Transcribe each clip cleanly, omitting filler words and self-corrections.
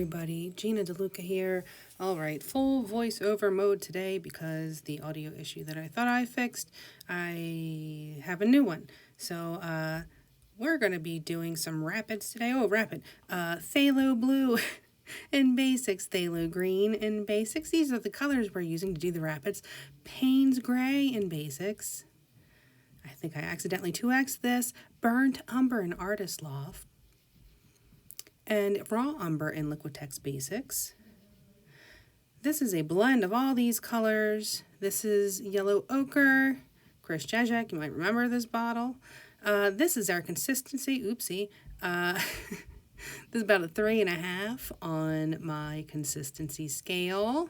everybody, Gina DeLuca here. Alright, full voiceover mode today because the audio issue that I thought I fixed, I have a new one. So, we're going to be doing some rapids today. Oh, rapid. Phthalo Blue and Basics, Phthalo Green and Basics. These are the colors we're using to do the rapids. Paynes Grey and Basics. I think I accidentally 2x'd this. Burnt Umber and Artist Loft. And raw umber in Liquitex Basics. This is a blend of all these colors. This is yellow ochre, Chris Jezek, you might remember this bottle. This is our consistency, oopsie. This is about a 3.5 on my consistency scale.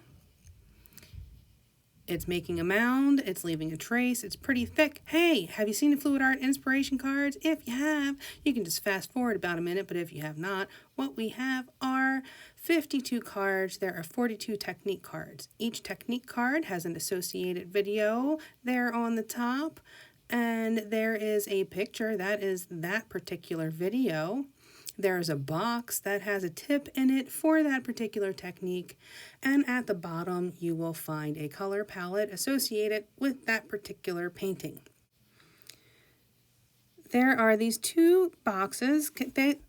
It's making a mound, it's leaving a trace, it's pretty thick. Hey, have you seen the Fluid Art inspiration cards? If you have, you can just fast forward about a minute, but if you have not, what we have are 52 cards. There are 42 technique cards. Each technique card has an associated video there on the top, and there is a picture that is that particular video. There's a box that has a tip in it for that particular technique, and at the bottom you will find a color palette associated with that particular painting. There are these two boxes.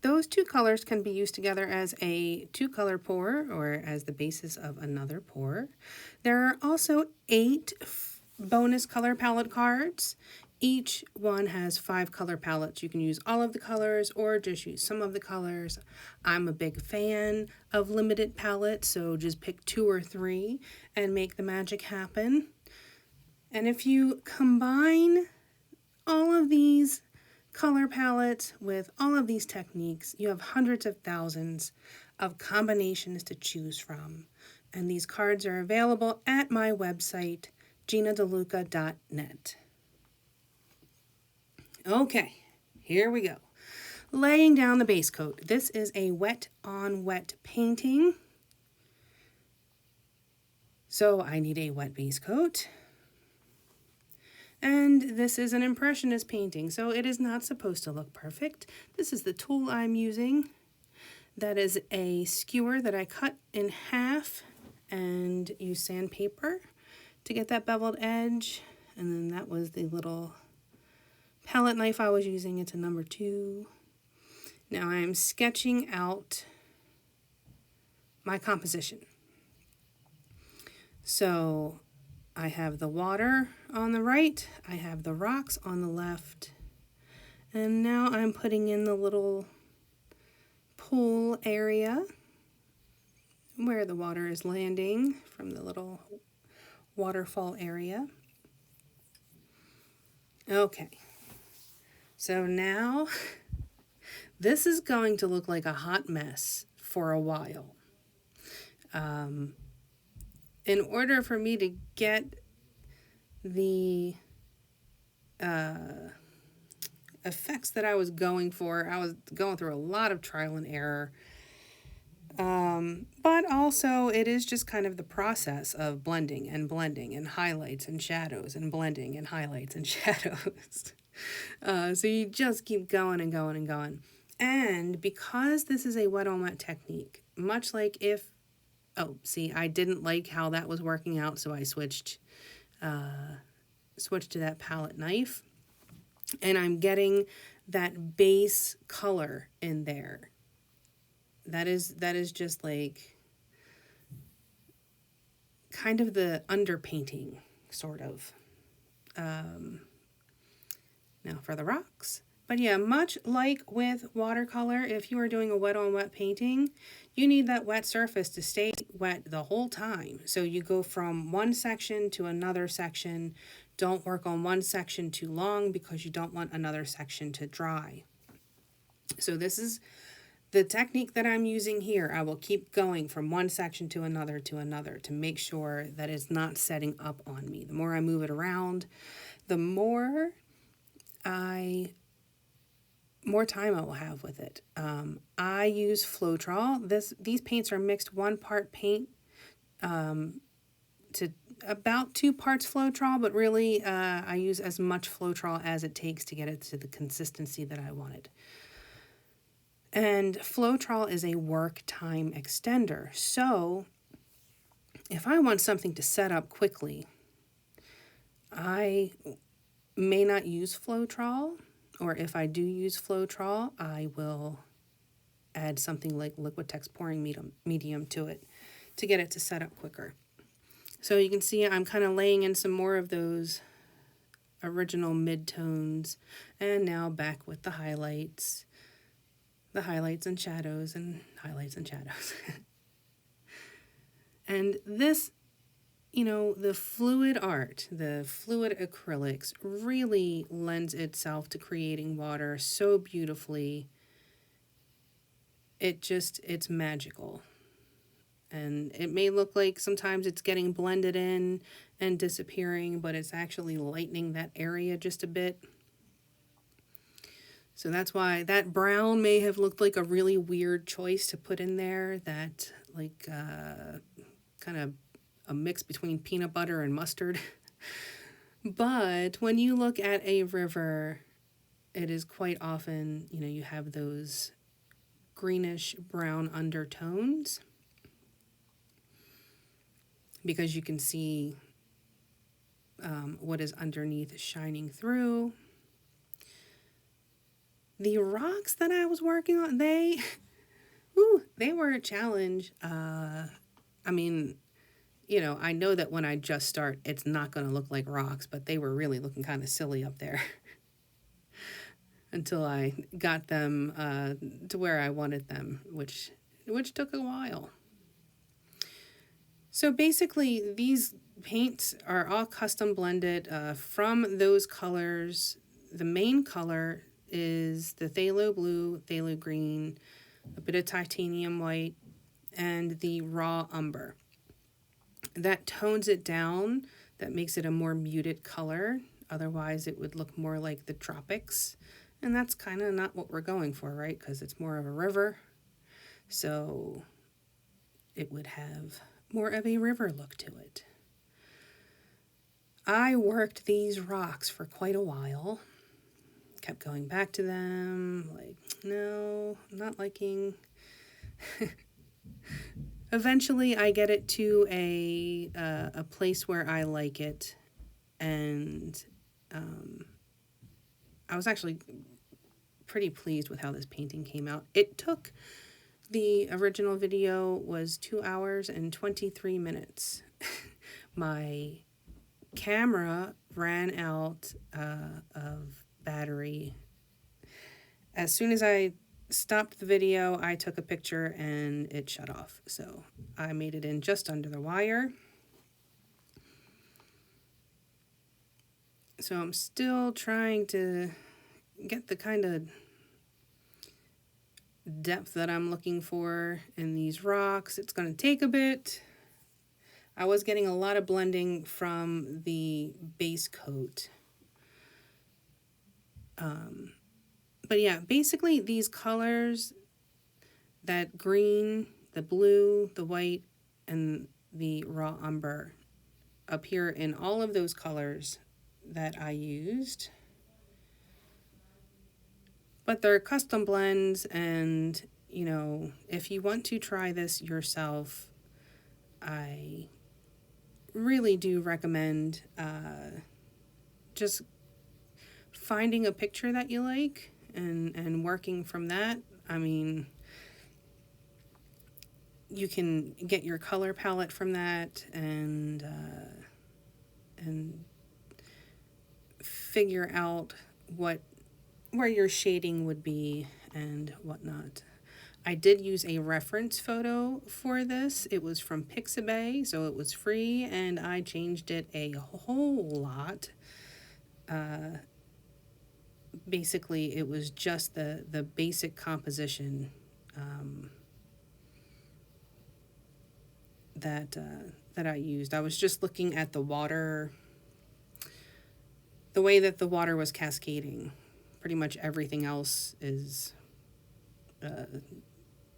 Those two colors can be used together as a two-color pour or as the basis of another pour. There are also 8 bonus color palette cards. Each one has 5 color palettes. You can use all of the colors or just use some of the colors. I'm a big fan of limited palettes, so just pick 2 or 3 and make the magic happen. And if you combine all of these color palettes with all of these techniques, you have hundreds of thousands of combinations to choose from. And these cards are available at my website, ginadeluca.net. Okay, here we go. Laying down the base coat. This is a wet on wet painting. So I need a wet base coat. And this is an Impressionist painting, so it is not supposed to look perfect. This is the tool I'm using. That is a skewer that I cut in half and use sandpaper to get that beveled edge. And then that was the little palette knife I was using. It's a number 2. Now I'm sketching out my composition. So I have the water on the right, I have the rocks on the left, and now I'm putting in the little pool area where the water is landing from the little waterfall area. Okay. So now, this is going to look like a hot mess for a while. In order for me to get the effects that I was going for, I was going through a lot of trial and error. But also, it is just kind of the process of blending and highlights and shadows and blending and highlights and shadows. So you just keep going and going and going. And because this is a wet on wet technique, much like if, oh, see, I didn't like how that was working out, so I switched to that palette knife. And I'm getting that base color in there. That is just like kind of the underpainting, sort of. Now for the rocks. But yeah, much like with watercolor, if you are doing a wet on wet painting, you need that wet surface to stay wet the whole time. So you go from one section to another section. Don't work on one section too long because you don't want another section to dry. So this is the technique that I'm using here. I will keep going from one section to another to make sure that it's not setting up on me. The more I move it around, the more time I will have with it. I use Floetrol. These paints are mixed 1 part paint to about 2 parts Floetrol, but really I use as much Floetrol as it takes to get it to the consistency that I wanted. And Floetrol is a work time extender. So if I want something to set up quickly, I may not use Floetrol, or if I do use Floetrol, I will add something like Liquitex pouring medium to it to get it to set up quicker. So you can see I'm kind of laying in some more of those original mid-tones, and now back with the highlights and shadows and highlights and shadows. And this, the fluid art, the fluid acrylics really lends itself to creating water so beautifully. It's magical. And it may look like sometimes it's getting blended in and disappearing, but it's actually lightening that area just a bit. So that's why that brown may have looked like a really weird choice to put in there, that like kind of a mix between peanut butter and mustard. But when you look at a river, it is quite often, you have those greenish brown undertones, because you can see what is underneath shining through. The rocks that I was working on, they were a challenge. I know that when I just start, it's not going to look like rocks, but they were really looking kind of silly up there until I got them to where I wanted them, which took a while. So basically, these paints are all custom blended from those colors. The main color is the Phthalo Blue, Phthalo Green, a bit of titanium white, and the raw Umber. That tones it down, that makes it a more muted color. Otherwise, it would look more like the tropics. And that's kind of not what we're going for, right? Because it's more of a river. So it would have more of a river look to it. I worked these rocks for quite a while. Kept going back to them, like, no, I'm not liking. Eventually, I get it to a place where I like it, and I was actually pretty pleased with how this painting came out. It took, the original video was 2 hours and 23 minutes. My camera ran out of battery. As soon as I stopped the video, I took a picture and it shut off. So I made it in just under the wire. So I'm still trying to get the kind of depth that I'm looking for in these rocks. It's going to take a bit. I was getting a lot of blending from the base coat. But yeah, basically these colors, that green, the blue, the white, and the raw umber, appear in all of those colors that I used. But they're custom blends, and, if you want to try this yourself, I really do recommend just finding a picture that you like and working from that. I mean, you can get your color palette from that and figure out where your shading would be and whatnot. I did use a reference photo for this. It was from Pixabay, so it was free, and I changed it a whole lot. Basically, it was just the basic composition that I used. I was just looking at the water, the way that the water was cascading. Pretty much everything else is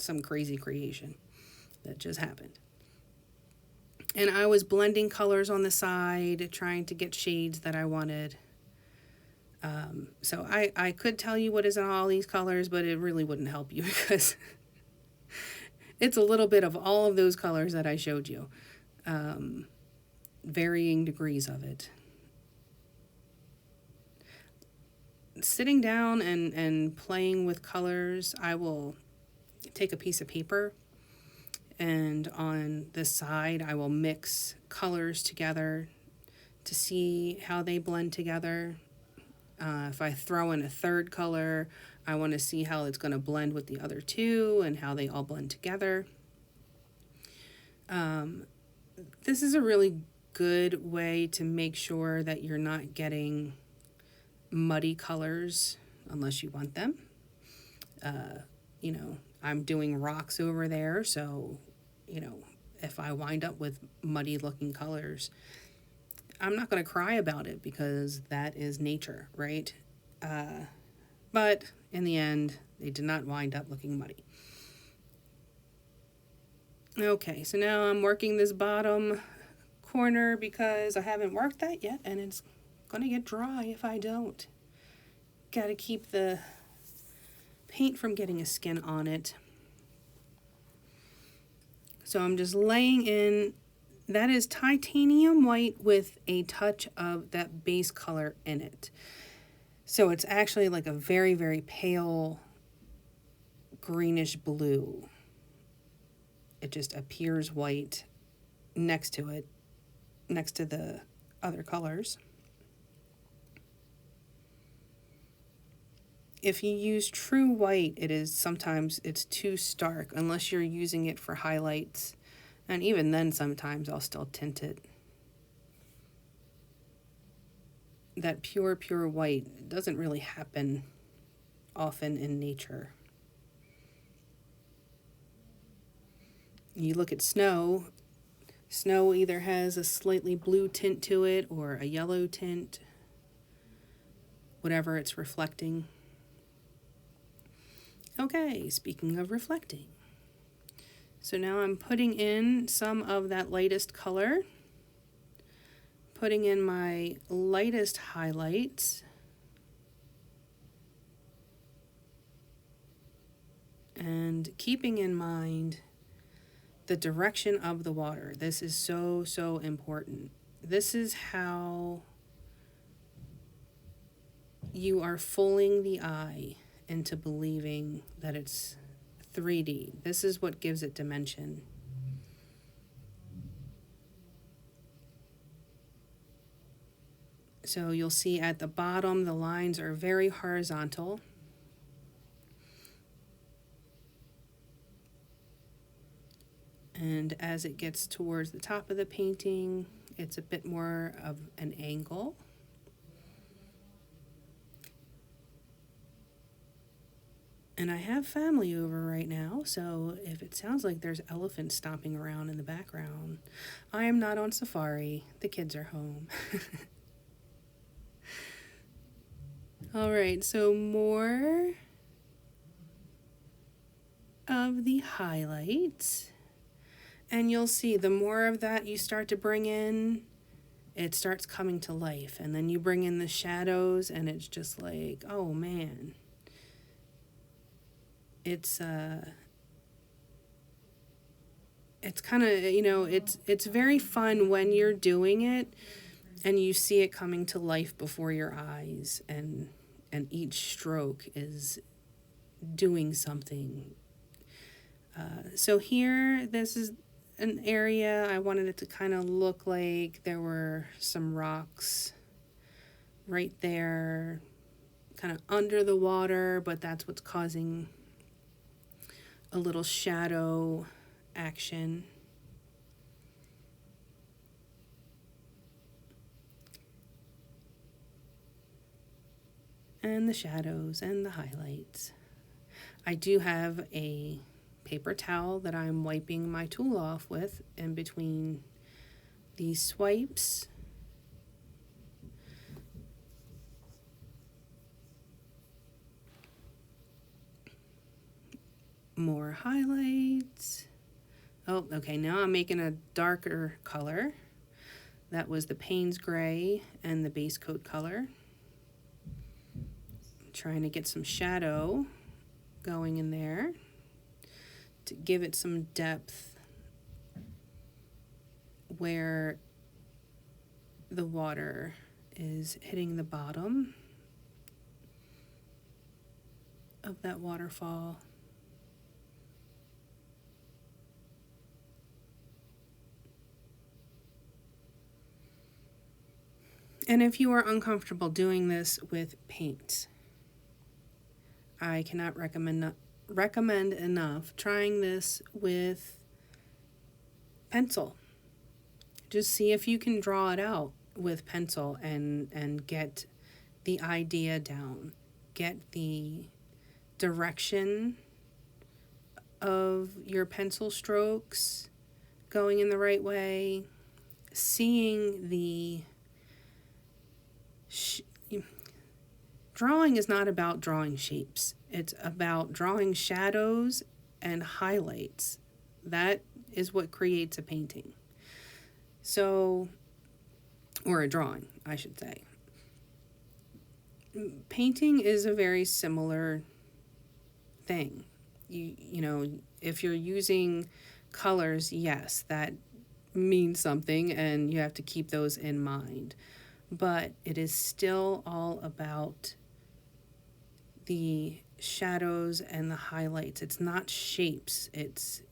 some crazy creation that just happened. And I was blending colors on the side, trying to get shades that I wanted. So I could tell you what is in all these colors, but it really wouldn't help you because it's a little bit of all of those colors that I showed you. Varying degrees of it. Sitting down and playing with colors, I will take a piece of paper and on the side I will mix colors together to see how they blend together. If I throw in a third color, I want to see how it's going to blend with the other two and how they all blend together. This is a really good way to make sure that you're not getting muddy colors unless you want them. You know, I'm doing rocks over there, so, you know, if I wind up with muddy looking colors, I'm not going to cry about it because that is nature, right? But in the end, they did not wind up looking muddy. Okay, so now I'm working this bottom corner because I haven't worked that yet, and it's going to get dry if I don't. Got to keep the paint from getting a skin on it. So I'm just laying in, that is titanium white with a touch of that base color in it. So it's actually like a very, very pale greenish blue. It just appears white next to it, next to the other colors. If you use true white, sometimes it's too stark unless you're using it for highlights. And even then, sometimes I'll still tint it. That pure white doesn't really happen often in nature. You look at snow. Snow either has a slightly blue tint to it or a yellow tint, whatever it's reflecting. Okay, speaking of reflecting. So now I'm putting in some of that lightest color, putting in my lightest highlights, and keeping in mind the direction of the water. This is so important. This is how you are fooling the eye into believing that it's 3D. This is what gives it dimension. So you'll see at the bottom the lines are very horizontal. And as it gets towards the top of the painting, it's a bit more of an angle. And I have family over right now, so if it sounds like there's elephants stomping around in the background, I am not on safari. The kids are home. All right, so more of the highlights. And you'll see the more of that you start to bring in, it starts coming to life. And then you bring in the shadows and it's just like, oh man. It's kind of, you know, it's very fun when you're doing it and you see it coming to life before your eyes, and each stroke is doing something. So here, this is an area I wanted it to kind of look like there were some rocks right there, kind of under the water, but that's what's causing a little shadow action. And the shadows and the highlights. I do have a paper towel that I'm wiping my tool off with in between these swipes. More highlights. Oh, okay, now I'm making a darker color. That was the Paynes Grey and the base coat color. trying to get some shadow going in there to give it some depth where the water is hitting the bottom of that waterfall. And if you are uncomfortable doing this with paint, I cannot recommend enough trying this with pencil. Just see if you can draw it out with pencil and get the idea down, get the direction of your pencil strokes going in the right way, seeing the drawing is not about drawing shapes. It's about drawing shadows and highlights. That is what creates a painting. So, or a drawing, I should say. Painting is a very similar thing. You know, if you're using colors, yes, that means something and you have to keep those in mind. But it is still all about the shadows and the highlights. It's not shapes. It's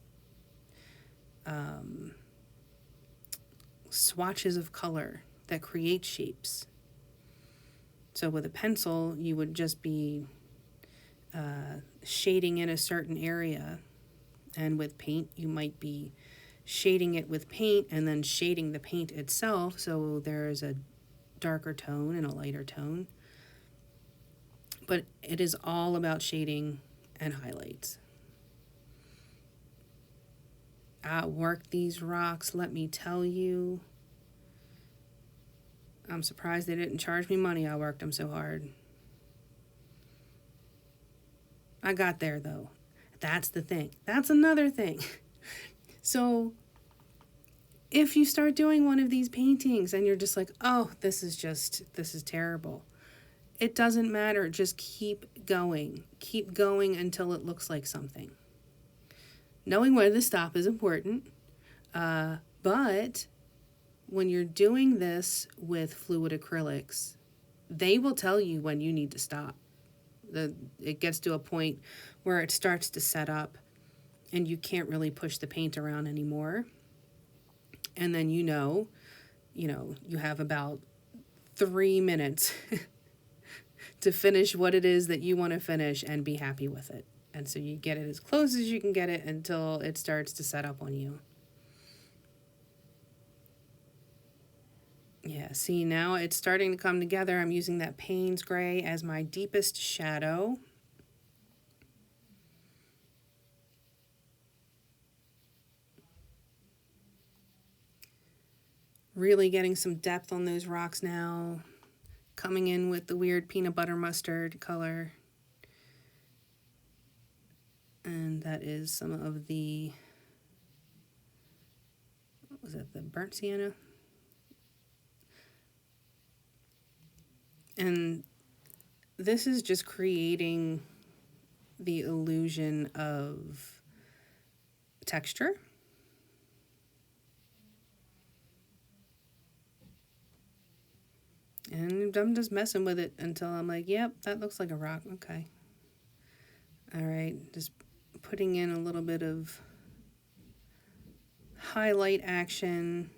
swatches of color that create shapes. So with a pencil, you would just be shading in a certain area. And with paint, you might be shading it with paint and then shading the paint itself. So there's a darker tone and a lighter tone. But it is all about shading and highlights. I worked these rocks, let me tell you. I'm surprised they didn't charge me money. I worked them so hard. I got there though. That's the thing. That's another thing. So if you start doing one of these paintings and you're just like, oh, this is terrible. It doesn't matter. Just keep going. Keep going until it looks like something. Knowing when to stop is important. But when you're doing this with fluid acrylics, they will tell you when you need to stop. It gets to a point where it starts to set up and you can't really push the paint around anymore. And then you have about 3 minutes to finish what it is that you want to finish and be happy with it. And so you get it as close as you can get it until it starts to set up on you. Yeah, see, now it's starting to come together. I'm using that Paynes Grey as my deepest shadow. Really getting some depth on those rocks now. Coming in with the weird peanut butter mustard color. And that is some of the, what was it, the burnt sienna? And this is just creating the illusion of texture. And I'm just messing with it until I'm like, yep, that looks like a rock. Okay. All right, just putting in a little bit of highlight action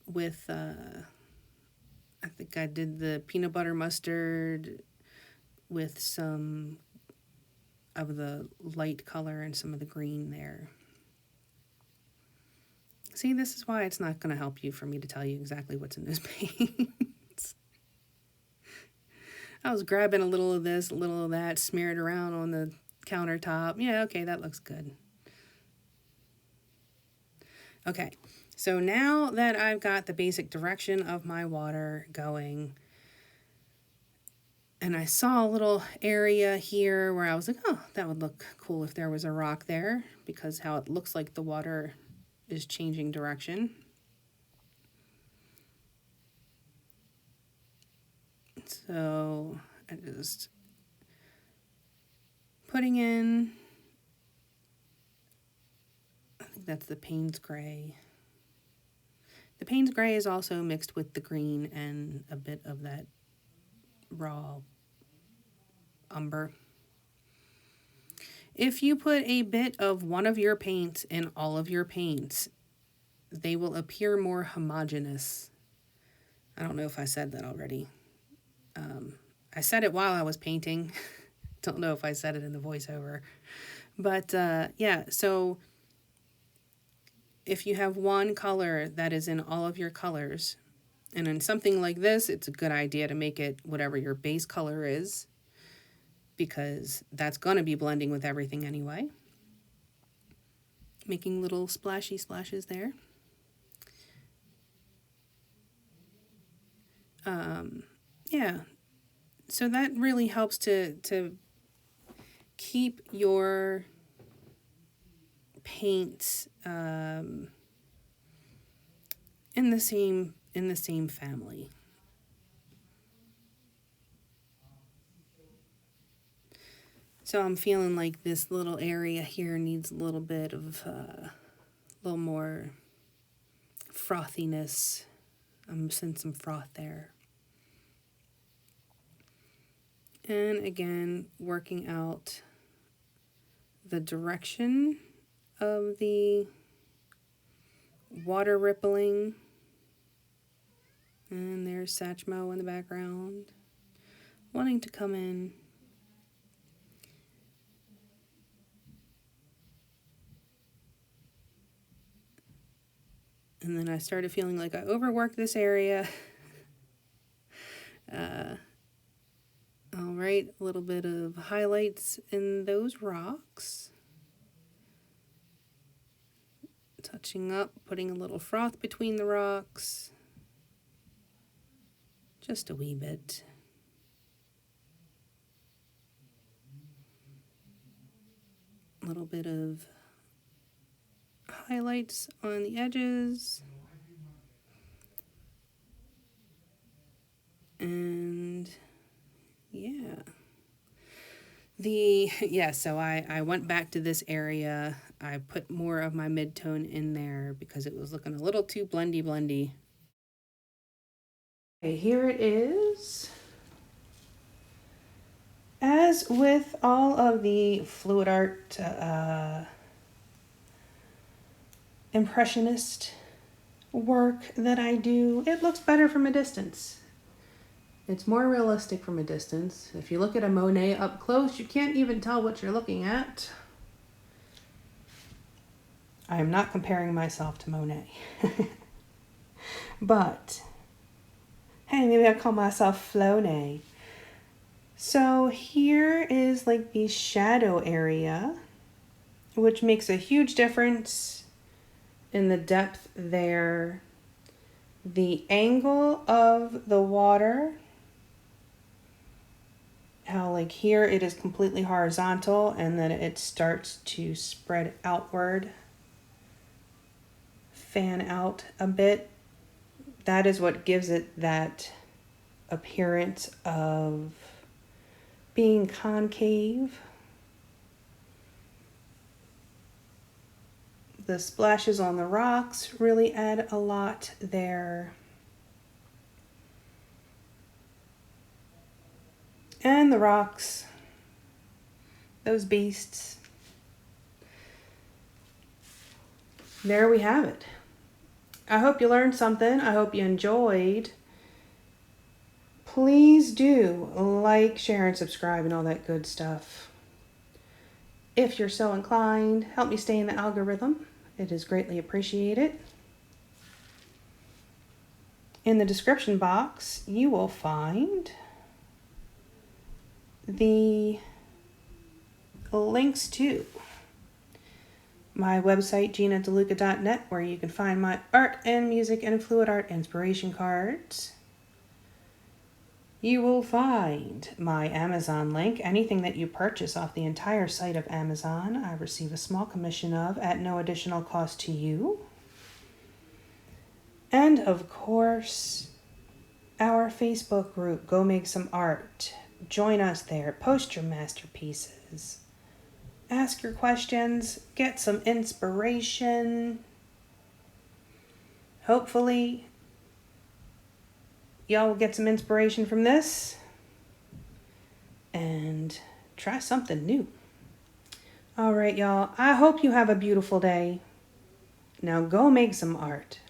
with, I think I did the peanut butter mustard with some of the light color and some of the green there. See, this is why it's not going to help you for me to tell you exactly what's in those paints. I was grabbing a little of this, a little of that, smear it around on the countertop. Yeah, okay, that looks good. Okay, so now that I've got the basic direction of my water going, and I saw a little area here where I was like, oh, that would look cool if there was a rock there, because how it looks like the water is changing direction. So I'm just putting in, I think that's the Paynes Grey. The Paynes Grey is also mixed with the green and a bit of that raw umber. If you put a bit of one of your paints in all of your paints, they will appear more homogenous. I don't know if I said that already. I said it while I was painting. Don't know if I said it in the voiceover. But yeah, so if you have one color that is in all of your colors, and in something like this, it's a good idea to make it whatever your base color is, because that's going to be blending with everything anyway. Making little splashy splashes there. Yeah, so that really helps to keep your paints in the same family. So I'm feeling like this little area here needs a little bit of a little more frothiness. I'm seeing some froth there. And again, working out the direction of the water rippling. And there's Satchmo in the background, wanting to come in. And then I started feeling like I overworked this area. All right, a little bit of highlights in those rocks. Touching up, putting a little froth between the rocks. Just a wee bit. A little bit of highlights on the edges. And yeah. So I went back to this area. I put more of my mid-tone in there because it was looking a little too blendy. Okay, here it is. As with all of the fluid art impressionist work that I do, it looks better from a distance. It's more realistic from a distance. If you look at a Monet up close, you can't even tell what you're looking at. I am not comparing myself to Monet. But, hey, maybe I'll call myself Flonay. So here is like the shadow area, which makes a huge difference in the depth there. The angle of the water, how like here it is completely horizontal and then it starts to spread outward, fan out a bit. That is what gives it that appearance of being concave. The splashes on the rocks really add a lot there. And the rocks, those beasts. There we have it. I hope you learned something. I hope you enjoyed. Please do like, share, and subscribe and all that good stuff. If you're so inclined, help me stay in the algorithm. It is greatly appreciated. In the description box, you will find the links to my website, GinaDeLuca.net, where you can find my art and music and fluid art inspiration cards. You will find my Amazon link. Anything that you purchase off the entire site of Amazon, I receive a small commission of at no additional cost to you. And of course, our Facebook group, Go Make Some Art. Join us there. Post your masterpieces. Ask your questions. Get some inspiration. Hopefully, y'all will get some inspiration from this and try something new. All right, y'all. I hope you have a beautiful day. Now go make some art.